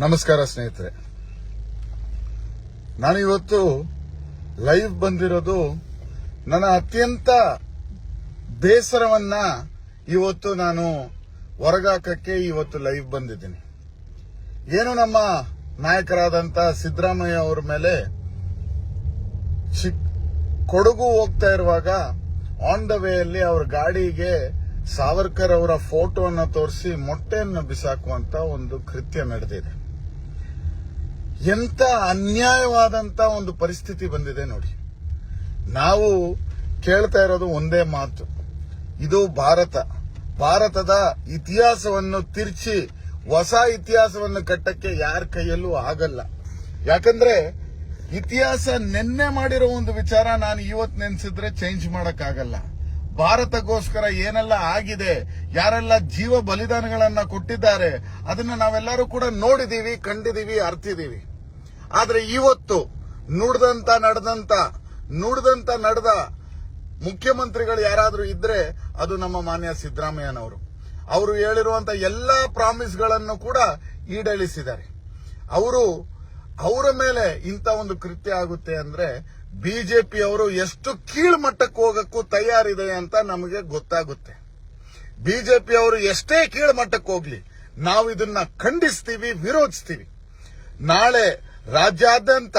ನಮಸ್ಕಾರ ಸ್ನೇಹಿತರೆ, ನಾನು ಇವತ್ತು ಲೈವ್ ಬಂದಿರೋದು ನನ್ನ ಅತ್ಯಂತ ಬೇಸರವನ್ನ ಇವತ್ತು ನಾನು ಹೊರಗಾಕಕ್ಕೆ ಇವತ್ತು ಲೈವ್ ಬಂದಿದ್ದೀನಿ. ಏನು ನಮ್ಮ ನಾಯಕರಾದಂತ ಸಿದ್ದರಾಮಯ್ಯ ಅವರ ಮೇಲೆ ಕೊಡಗು ಹೋಗ್ತಾ ಇರುವಾಗ ಆನ್ ದ ವೇಯಲ್ಲಿ ಅವರ ಗಾಡಿಗೆ ಸಾವರ್ಕರ್ ಅವರ ಫೋಟೋವನ್ನು ತೋರಿಸಿ ಮೊಟ್ಟೆಯನ್ನು ಬಿಸಾಕುವಂತ ಒಂದು ಕೃತ್ಯ ನಡೆದಿದೆ. ಎಂತ ಅನ್ಯಾಯವಾದಂತ ಒಂದು ಪರಿಸ್ಥಿತಿ ಬಂದಿದೆ ನೋಡಿ. ನಾವು ಕೇಳ್ತಾ ಇರೋದು ಒಂದೇ ಮಾತು, ಇದು ಭಾರತದ ಇತಿಹಾಸವನ್ನು ತಿರ್ಚಿ ಹೊಸ ಇತಿಹಾಸವನ್ನು ಕಟ್ಟಕ್ಕೆ ಯಾರ ಕೈಯಲ್ಲೂ ಆಗಲ್ಲ. ಯಾಕಂದ್ರೆ ಇತಿಹಾಸ ನೆನ್ನೆ ಮಾಡಿರೋ ಒಂದು ವಿಚಾರ ನಾನು ಇವತ್ತು ನೆನೆಸಿದ್ರೆ ಚೇಂಜ್ ಮಾಡಕ್ಕಾಗಲ್ಲ. ಭಾರತಕ್ಕೋಸ್ಕರ ಏನೆಲ್ಲ ಆಗಿದೆ, ಯಾರೆಲ್ಲ ಜೀವ ಬಲಿದಾನಗಳನ್ನ ಕೊಟ್ಟಿದ್ದಾರೆ, ಅದನ್ನ ನಾವೆಲ್ಲರೂ ಕೂಡ ನೋಡಿದೀವಿ, ಕಂಡಿದೀವಿ, ಅರ್ತಿದೀವಿ. ಆದ್ರೆ ಇವತ್ತು ನುಡಿದಂತ ನಡೆದ ಮುಖ್ಯಮಂತ್ರಿಗಳು ಯಾರಾದ್ರೂ ಇದ್ರೆ ಅದು ನಮ್ಮ ಮಾನ್ಯ ಸಿದ್ದರಾಮಯ್ಯನವರು. ಅವರು ಹೇಳಿರುವಂತ ಎಲ್ಲಾ ಪ್ರಾಮಿಸ್ಗಳನ್ನು ಕೂಡ ಈಡೇರಿಸಿದ್ದಾರೆ. ಅವರ ಮೇಲೆ ಇಂಥ ಒಂದು ಕೃತ್ಯ ಆಗುತ್ತೆ ಅಂದ್ರೆ ಬಿಜೆಪಿ ಅವರು ಎಷ್ಟು ಕೀಳ್ಮಟ್ಟಕ್ಕೆ ಹೋಗಕ್ಕೂ ತಯಾರಿದೆ ಅಂತ ನಮಗೆ ಗೊತ್ತಾಗುತ್ತೆ. ಬಿಜೆಪಿ ಅವರು ಎಷ್ಟೇ ಕೀಳ್ಮಟ್ಟಕ್ಕೆ ಹೋಗ್ಲಿ, ನಾವು ಇದನ್ನ ಖಂಡಿಸ್ತೀವಿ, ವಿರೋಧಿಸ್ತೀವಿ. ನಾಳೆ ರಾಜ್ಯಾದ್ಯಂತ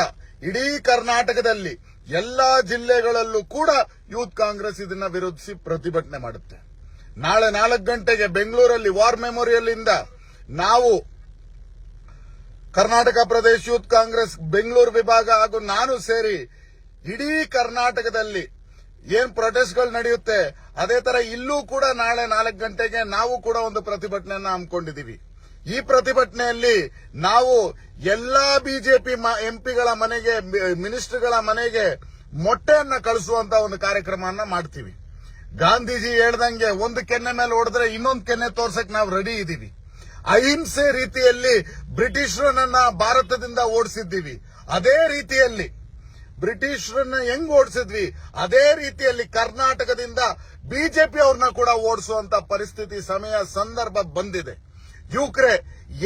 ಇಡೀ ಕರ್ನಾಟಕದಲ್ಲಿ ಎಲ್ಲಾ ಜಿಲ್ಲೆಗಳಲ್ಲೂ ಕೂಡ ಯೂತ್ ಕಾಂಗ್ರೆಸ್ ಇದನ್ನ ವಿರೋಧಿಸಿ ಪ್ರತಿಭಟನೆ ಮಾಡುತ್ತೆ. ನಾಳೆ 4 ಗಂಟೆಗೆ ಬೆಂಗಳೂರಲ್ಲಿ ವಾರ್ ಮೆಮೋರಿಯಲ್ ಇಂದ ನಾವು ಕರ್ನಾಟಕ ಪ್ರದೇಶ ಯೂತ್ ಕಾಂಗ್ರೆಸ್ ಬೆಂಗಳೂರು ವಿಭಾಗ ಹಾಗೂ ನಾನು ಸೇರಿ ಇಡೀ ಕರ್ನಾಟಕದಲ್ಲಿ ಏನ್ ಪ್ರೊಟೆಸ್ಟ್ಗಳು ನಡೆಯುತ್ತೆ ಅದೇ ತರ ಇಲ್ಲೂ ಕೂಡ ನಾಳೆ 4 ಗಂಟೆಗೆ ನಾವು ಕೂಡ ಒಂದು ಪ್ರತಿಭಟನೆಯನ್ನ ಹಮ್ಮಿಕೊಂಡಿದ್ದೀವಿ. ಈ ಪ್ರತಿಭಟನೆಯಲ್ಲಿ ನಾವು ಎಲ್ಲಾ ಬಿಜೆಪಿ ಎಂಪಿಗಳ ಮನೆಗೆ, ಮಿನಿಸ್ಟರ್ಗಳ ಮನೆಗೆ ಮೊಟ್ಟೆಯನ್ನ ಕಳಿಸುವಂತ ಒಂದು ಕಾರ್ಯಕ್ರಮವನ್ನ ಮಾಡ್ತೀವಿ. ಗಾಂಧೀಜಿ ಹೇಳ್ದಂಗೆ ಒಂದು ಕೆನ್ನೆ ಮೇಲೆ ಹೊಡೆದ್ರೆ ಇನ್ನೊಂದು ಕೆನ್ನೆ ತೋರ್ಸಕ್ ನಾವು ರೆಡಿ ಇದ್ದೀವಿ. ಅಹಿಂಸೆ ರೀತಿಯಲ್ಲಿ ಬ್ರಿಟಿಷರನ್ನ ಭಾರತದಿಂದ ಓಡಿಸಿದ್ದೀವಿ. ಅದೇ ರೀತಿಯಲ್ಲಿ ಬ್ರಿಟಿಷರನ್ನ ಹೆಂಗ್ ಓಡಿಸಿದ್ವಿ ಅದೇ ರೀತಿಯಲ್ಲಿ ಕರ್ನಾಟಕದಿಂದ ಬಿಜೆಪಿ ಅವ್ರನ್ನ ಕೂಡ ಓಡಿಸುವಂತ ಪರಿಸ್ಥಿತಿ, ಸಮಯ, ಸಂದರ್ಭ ಬಂದಿದೆ. ಯುವಕರೇ,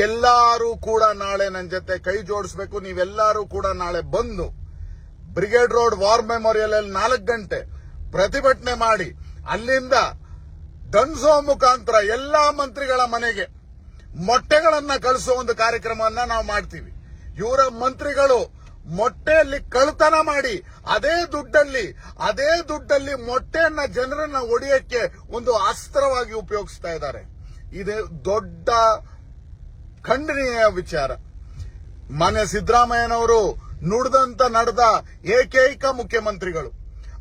ಎಲ್ಲರೂ ಕೂಡ ನಾಳೆ ನನ್ನ ಜೊತೆ ಕೈ ಜೋಡಿಸಬೇಕು. ನೀವೆಲ್ಲರೂ ಕೂಡ ನಾಳೆ ಬಂದು ಬ್ರಿಗೇಡ್ ರೋಡ್ ವಾರ್ ಮೆಮೋರಿಯಲ್ ಅಲ್ಲಿ 4 ಗಂಟೆ ಪ್ರತಿಭಟನೆ ಮಾಡಿ ಅಲ್ಲಿಂದ ದಂಸೋ ಮುಖಾಂತರ ಎಲ್ಲಾ ಮಂತ್ರಿಗಳ ಮನೆಗೆ ಮೊಟ್ಟೆಗಳನ್ನ ಕಳಿಸುವ ಒಂದು ಕಾರ್ಯಕ್ರಮವನ್ನ ನಾವು ಮಾಡ್ತೀವಿ. ಇವರ ಮಂತ್ರಿಗಳು ಮೊಟ್ಟೆಯಲ್ಲಿ ಕಳ್ತನ ಮಾಡಿ ಅದೇ ದುಡ್ಡಲ್ಲಿ ಮೊಟ್ಟೆಯನ್ನ ಜನರನ್ನ ಒಡೆಯಕ್ಕೆ ಒಂದು ಅಸ್ತ್ರವಾಗಿ ಉಪಯೋಗಿಸ್ತಾ ಇದ್ದಾರೆ. ಇದು ದೊಡ್ಡ ಖಂಡನೀಯ ವಿಚಾರ. ಮಾನ್ಯ ಸಿದ್ದರಾಮಯ್ಯನವರು ನುಡಿದಂತ ನಡೆದ ಏಕೈಕ ಮುಖ್ಯಮಂತ್ರಿಗಳು.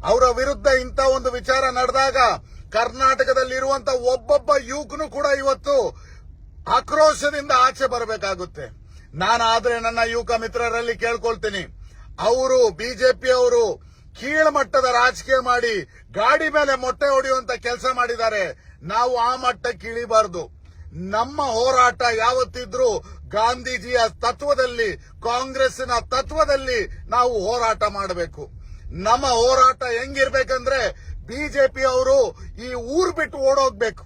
ಅವರ ವಿರುದ್ಧ ಇಂಥ ಒಂದು ವಿಚಾರ ನಡೆದಾಗ ಕರ್ನಾಟಕದಲ್ಲಿರುವಂತ ಒಬ್ಬೊಬ್ಬ ಯುವಕನು ಕೂಡ ಇವತ್ತು ಆಕ್ರೋಶದಿಂದ ಆಚೆ ಬರಬೇಕಾಗುತ್ತೆ. ನಾನಾದ್ರೆ ನನ್ನ ಯುವಕ ಮಿತ್ರರಲ್ಲಿ ಕೇಳ್ಕೊಳ್ತೀನಿ, ಅವರು ಬಿಜೆಪಿ ಅವರು ಕೀಳ್ಮಟ್ಟದ ರಾಜಕೀಯ ಮಾಡಿ ಗಾಡಿ ಮೇಲೆ ಮೊಟ್ಟೆ ಹೊಡೆಯುವಂತ ಕೆಲಸ ಮಾಡಿದ್ದಾರೆ. ನಾವು ಆ ಮಟ್ಟಕ್ಕೆ ಇಳಿಬಾರದು. ನಮ್ಮ ಹೋರಾಟ ಯಾವತ್ತಿದ್ರೂ ಗಾಂಧೀಜಿಯ ತತ್ವದಲ್ಲಿ, ಕಾಂಗ್ರೆಸ್ಸಿನ ತತ್ವದಲ್ಲಿ ನಾವು ಹೋರಾಟ ಮಾಡಬೇಕು. ನಮ್ಮ ಹೋರಾಟ ಹೆಂಗಿರ್ಬೇಕಂದ್ರೆ ಬಿಜೆಪಿ ಅವರು ಈ ಊರು ಬಿಟ್ಟು ಓಡೋಗ್ಬೇಕು.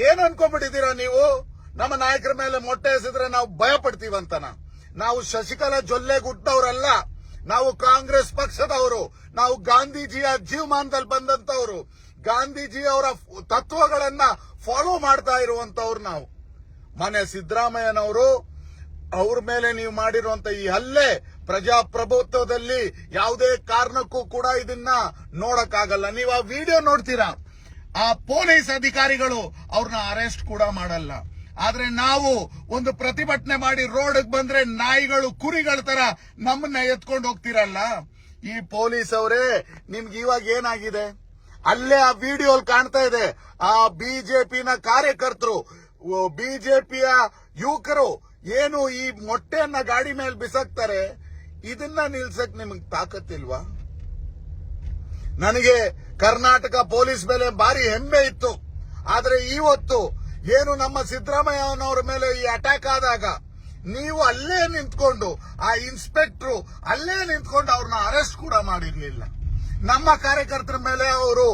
ಏನ್ ಅನ್ಕೊಂಡ್ಬಿಟ್ಟಿದ್ದೀರಾ ನೀವು? ನಮ್ಮ ನಾಯಕರ ಮೇಲೆ ಮೊಟ್ಟೆ ಎಸೆದ್ರೆ ನಾವು ಭಯ ಪಡ್ತೀವಂತನ? ನಾವು ಶಶಿಕಲಾ ಜೊಲ್ಲೆ ಗುಟ್ಟದವರಲ್ಲ. ನಾವು ಕಾಂಗ್ರೆಸ್ ಪಕ್ಷದವರು. ನಾವು ಗಾಂಧೀಜಿಯ ಜೀವಮಾನದಲ್ಲಿ ಬಂದಂತವರು, ಗಾಂಧೀಜಿಯವರ ತತ್ವಗಳನ್ನ ಫಾಲೋ ಮಾಡ್ತಾ ಇರುವಂತವ್ರು ನಾವು. ಮಾನ್ಯ ಸಿದ್ದರಾಮಯ್ಯನವರು, ಅವ್ರ ಮೇಲೆ ನೀವು ಮಾಡಿರುವಂತ ಈ ಹಲ್ಲೆ ಪ್ರಜಾಪ್ರಭುತ್ವದಲ್ಲಿ ಯಾವುದೇ ಕಾರಣಕ್ಕೂ ಕೂಡ ಇದನ್ನ ನೋಡಕ್ಕಾಗಲ್ಲ. ನೀವು ಆ ವಿಡಿಯೋ ನೋಡ್ತೀರಾ, ಆ ಪೊಲೀಸ್ ಅಧಿಕಾರಿಗಳು ಅವ್ರನ್ನ ಅರೆಸ್ಟ್ ಕೂಡ ಮಾಡಲ್ಲ. ಆದ್ರೆ ನಾವು ಒಂದು ಪ್ರತಿಭಟನೆ ಮಾಡಿ ರೋಡ್ಗೆ ಬಂದ್ರೆ ನಾಯಿಗಳು, ಕುರಿಗಳ ತರ ನಮ್ಮನ್ನ ಎತ್ಕೊಂಡು ಹೋಗ್ತಿರಲ್ಲ. ಈ ಪೊಲೀಸ್ ಅವರೇ, ನಿಮ್ಗೆ ಇವಾಗ ಏನಾಗಿದೆ? ಅಲ್ಲೇ ಆ ವಿಡಿಯೋ ಕಾಣ್ತಾ ಇದೆ. ಆ ಬಿಜೆಪಿನ ಕಾರ್ಯಕರ್ತರು, ಬಿಜೆಪಿಯ ಯುವಕರು ಏನು ಈ ಮೊಟ್ಟೆಯನ್ನ ಗಾಡಿ ಮೇಲೆ ಬಿಸಾಕ್ತಾರೆ. ಇದನ್ನ ನಿಲ್ಸಕ್ ನಿಮಗ್ ತಾಕತ್ತಿಲ್ವಾ? ನನಗೆ ಕರ್ನಾಟಕ ಪೊಲೀಸ್ ಮೇಲೆ ಭಾರಿ ಹೆಮ್ಮೆ ಇತ್ತು. ಆದ್ರೆ ಇವತ್ತು ಏನು ನಮ್ಮ ಸಿದ್ದರಾಮಯ್ಯನವರ ಮೇಲೆ ಈ ಅಟ್ಯಾಕ್ ಆದಾಗ ನೀವು ಅಲ್ಲೇ ನಿಂತ್ಕೊಂಡು, ಆ ಇನ್ಸ್ಪೆಕ್ಟರ್ ಅಲ್ಲೇ ನಿಂತ್ಕೊಂಡು ಅವ್ರನ್ನ ಅರೆಸ್ಟ್ ಕೂಡ ಮಾಡಿರ್ಲಿಲ್ಲ. ನಮ್ಮ ಕಾರ್ಯಕರ್ತರ ಮೇಲೆ ಅವರು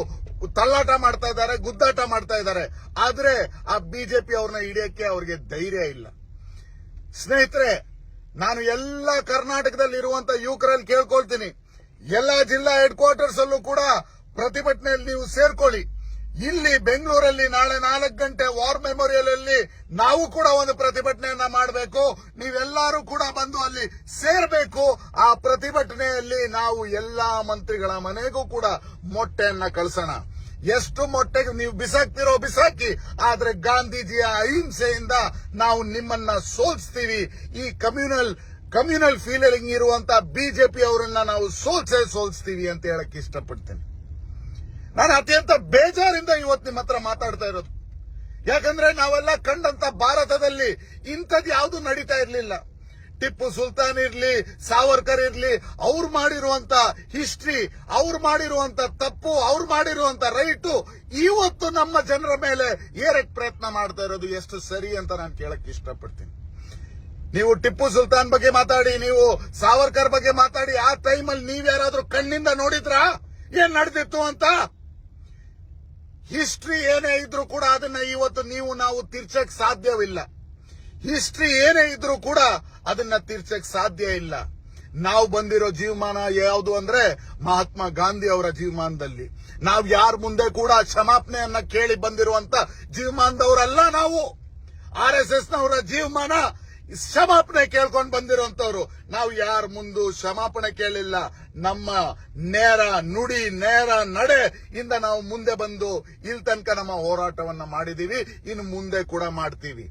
ತಳ್ಳಾಟ ಮಾಡ್ತಾ ಇದ್ದಾರೆ, ಗುದ್ದಾಟ ಮಾಡ್ತಾ ಇದ್ದಾರೆ. ಆದ್ರೆ ಆ ಬಿಜೆಪಿ ಅವ್ರನ್ನ ಹಿಡಿಯಕ್ಕೆ ಅವ್ರಿಗೆ ಧೈರ್ಯ ಇಲ್ಲ. ಸ್ನೇಹಿತರೆ, ನಾನು ಎಲ್ಲ ಕರ್ನಾಟಕದಲ್ಲಿ ಇರುವಂತ ಯುವಕರಲ್ಲಿ ಕೇಳ್ಕೊಳ್ತೀನಿ, ಎಲ್ಲಾ ಜಿಲ್ಲಾ ಹೆಡ್ ಕ್ವಾರ್ಟರ್ಸ್ ಅಲ್ಲೂ ಕೂಡ ಪ್ರತಿಭಟನೆಯಲ್ಲಿ ನೀವು ಸೇರ್ಕೊಳ್ಳಿ. ಇಲ್ಲಿ ಬೆಂಗಳೂರಲ್ಲಿ ನಾಳೆ 4 ಗಂಟೆ ವಾರ್ ಮೆಮೋರಿಯಲ್ ಅಲ್ಲಿ ನಾವು ಕೂಡ ಒಂದು ಪ್ರತಿಭಟನೆಯನ್ನ ಮಾಡಬೇಕು. ನೀವೆಲ್ಲರೂ ಕೂಡ ಬಂದು ಅಲ್ಲಿ ಸೇರ್ಬೇಕು. ಆ ಪ್ರತಿಭಟನೆಯಲ್ಲಿ ನಾವು ಎಲ್ಲಾ ಮಂತ್ರಿಗಳ ಮನೆಗೂ ಕೂಡ ಮೊಟ್ಟೆಯನ್ನ ಕಳಿಸೋಣ. ಎಷ್ಟು ಮೊಟ್ಟೆಗೆ ನೀವು ಬಿಸಾಕ್ತಿರೋ ಬಿಸಾಕಿ, ಆದ್ರೆ ಗಾಂಧೀಜಿಯ ಅಹಿಂಸೆಯಿಂದ ನಾವು ನಿಮ್ಮನ್ನ ಸೋಲಿಸ್ತೀವಿ. ಈ ಕಮ್ಯುನಲ್ ಫೀಲಿಂಗ್ ಇರುವಂತ ಬಿಜೆಪಿ ಅವರನ್ನ ನಾವು ಸೋಲಿಸ್ತೀವಿ ಅಂತ ಹೇಳಕ್ ಇಷ್ಟಪಡ್ತೇನೆ. ನಾನು ಅತ್ಯಂತ ಬೇಜಾರಿಂದ ಇವತ್ತು ನಿಮ್ಮ ಹತ್ರ ಮಾತಾಡ್ತಾ ಇರೋದು. ಯಾಕಂದ್ರೆ ನಾವೆಲ್ಲ ಕಂಡಂತ ಭಾರತದಲ್ಲಿ ಇಂಥದ್ದು ಯಾವುದು ನಡೀತಾ ಇರ್ಲಿಲ್ಲ. ಟಿಪ್ಪು ಸುಲ್ತಾನ್ ಇರ್ಲಿ, ಸಾವರ್ಕರ್ ಇರ್ಲಿ, ಅವ್ರು ಮಾಡಿರುವಂತ ಹಿಸ್ಟ್ರಿ, ಅವ್ರು ಮಾಡಿರುವಂತ ತಪ್ಪು, ಅವ್ರು ಮಾಡಿರುವಂತ ರೈಟು ಇವತ್ತು ನಮ್ಮ ಜನರ ಮೇಲೆ ಏರಕ್ ಪ್ರಯತ್ನ ಮಾಡ್ತಾ ಇರೋದು ಎಷ್ಟು ಸರಿ ಅಂತ ನಾನು ಕೇಳಕ್ ಇಷ್ಟಪಡ್ತೀನಿ. ನೀವು ಟಿಪ್ಪು ಸುಲ್ತಾನ್ ಬಗ್ಗೆ ಮಾತಾಡಿ, ನೀವು ಸಾವರ್ಕರ್ ಬಗ್ಗೆ ಮಾತಾಡಿ, ಆ ಟೈಮಲ್ಲಿ ನೀವ್ಯಾರಾದ್ರೂ ಕಣ್ಣಿಂದ ನೋಡಿದ್ರಾ ಏನ್ ನಡೆದಿತ್ತು ಅಂತ? ಹಿಸ್ಟ್ರಿ ಏನೇ ಇದ್ರೂ ಕೂಡ ಅದನ್ನ ಇವತ್ತು ನಾವು ತಿರ್ಚಕ್ ಸಾಧ್ಯವಿಲ್ಲ. ಹಿಸ್ಟ್ರಿ ಏನೇ ಇದ್ರೂ ಕೂಡ ಅದನ್ನ ತಿರ್ಚಕ್ ಸಾಧ್ಯ ಇಲ್ಲ. ನಾವು ಬಂದಿರೋ ಜೀವಮಾನ ಯಾವುದು ಅಂದ್ರೆ ಮಹಾತ್ಮ ಗಾಂಧಿ ಅವರ ಜೀವಮಾನದಲ್ಲಿ. ನಾವು ಯಾರ ಮುಂದೆ ಕೂಡ ಕ್ಷಮಾಪಣೆಯನ್ನ ಕೇಳಿ ಬಂದಿರುವಂತ ಜೀವಮಾನದವರಲ್ಲ. ನಾವು RSS ನವರ ಜೀವಮಾನ ಕ್ಷಮಾಪಣೆ ಕೇಳ್ಕೊಂಡು ಬಂದಿರುವಂತವ್ರು. ನಾವು ಯಾರ ಮುಂದೆ ಕ್ಷಮಾಪಣೆ ಕೇಳಿಲ್ಲ. ನಮ್ಮ ನೇರ ನುಡಿ, ನೇರ ನಡೆ ಇಂದ ನಾವು ಮುಂದೆ ಬಂದು ಇಲ್ಲಿ ತನಕ ನಮ್ಮ ಹೋರಾಟವನ್ನ ಮಾಡಿದೀವಿ, ಇನ್ನು ಮುಂದೆ ಕೂಡ ಮಾಡ್ತೀವಿ.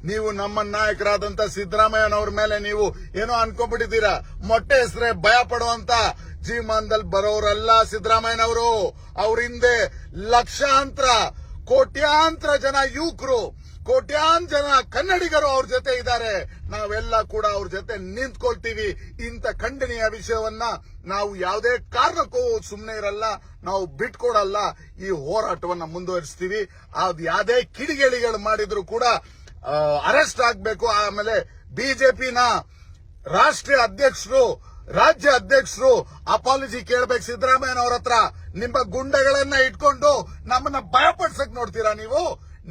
ನೀವು ನಮ್ಮ ನಾಯಕರಾದಂತ ಸಿದ್ದರಾಮಯ್ಯನವ್ರ ಮೇಲೆ ನೀವು ಏನೋ ಅನ್ಕೊಂಡ್ಬಿಟ್ಟಿದ್ದೀರಾ. ಮೊಟ್ಟೆ ಹೆಸರೇ ಭಯ ಪಡುವಂತ ಜೀವಮಾನದಲ್ಲಿ ಬರೋರಲ್ಲ ಸಿದ್ದರಾಮಯ್ಯನವರು. ಅವ್ರ ಹಿಂದೆ ಲಕ್ಷಾಂತರ ಕೋಟ್ಯಾಂತರ ಜನ ಯುವಕರು, ಕೋಟ್ಯಾಂತರ ಜನ ಕನ್ನಡಿಗರು ಅವ್ರ ಜೊತೆ ಇದ್ದಾರೆ. ನಾವೆಲ್ಲ ಕೂಡ ಅವ್ರ ಜೊತೆ ನಿಂತ್ಕೊಳ್ತೀವಿ. ಇಂಥ ಖಂಡನೀಯ ವಿಷಯವನ್ನ ನಾವು ಯಾವುದೇ ಕಾರಣಕ್ಕೂ ಸುಮ್ಮನೆ ಇರಲ್ಲ, ನಾವು ಬಿಟ್ಕೊಡಲ್ಲ. ಈ ಹೋರಾಟವನ್ನ ಮುಂದುವರಿಸ್ತೀವಿ. ಅದು ಯಾವುದೇ ಕಿಡಿಗೇಡಿಗಳು ಮಾಡಿದ್ರು ಕೂಡ ಅರೆಸ್ಟ್ ಆಗ್ಬೇಕು. ಆಮೇಲೆ ಬಿಜೆಪಿನ ರಾಷ್ಟ್ರೀಯ ಅಧ್ಯಕ್ಷರು, ರಾಜ್ಯ ಅಧ್ಯಕ್ಷರು ಅಪಾಲಜಿ ಕೇಳಬೇಕು ಸಿದ್ದರಾಮಯ್ಯನವ್ರ ಹತ್ರ. ನಿಮ್ಮ ಗುಂಡಗಳನ್ನ ಇಟ್ಕೊಂಡು ನಮ್ಮನ್ನ ಭಯಪಡಿಸಕ್ ನೋಡ್ತೀರಾ ನೀವು?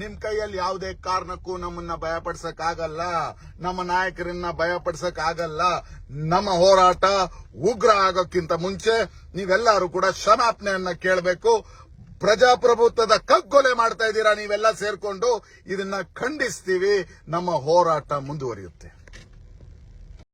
ನಿಮ್ ಕೈಯಲ್ಲಿ ಯಾವುದೇ ಕಾರಣಕ್ಕೂ ನಮ್ಮನ್ನ ಭಯಪಡಿಸಕ್ ಆಗಲ್ಲ, ನಮ್ಮ ನಾಯಕರನ್ನ ಭಯಪಡಿಸಕ್ ಆಗಲ್ಲ. ನಮ್ಮ ಹೋರಾಟ ಉಗ್ರ ಆಗೋಕ್ಕಿಂತ ಮುಂಚೆ ನೀವೆಲ್ಲರೂ ಕೂಡ ಕ್ಷಮಾಪಣೆಯನ್ನ ಕೇಳಬೇಕು. ಪ್ರಜಾಪ್ರಭುತ್ವದ ಕಗ್ಗೊಲೆ ಮಾಡ್ತಾ ಇದ್ದೀರಾ ನೀವೆಲ್ಲ ಸೇರ್ಕೊಂಡು. ಇದನ್ನ ಖಂಡಿಸ್ತೀವಿ. ನಮ್ಮ ಹೋರಾಟ ಮುಂದುವರಿಯುತ್ತೆ.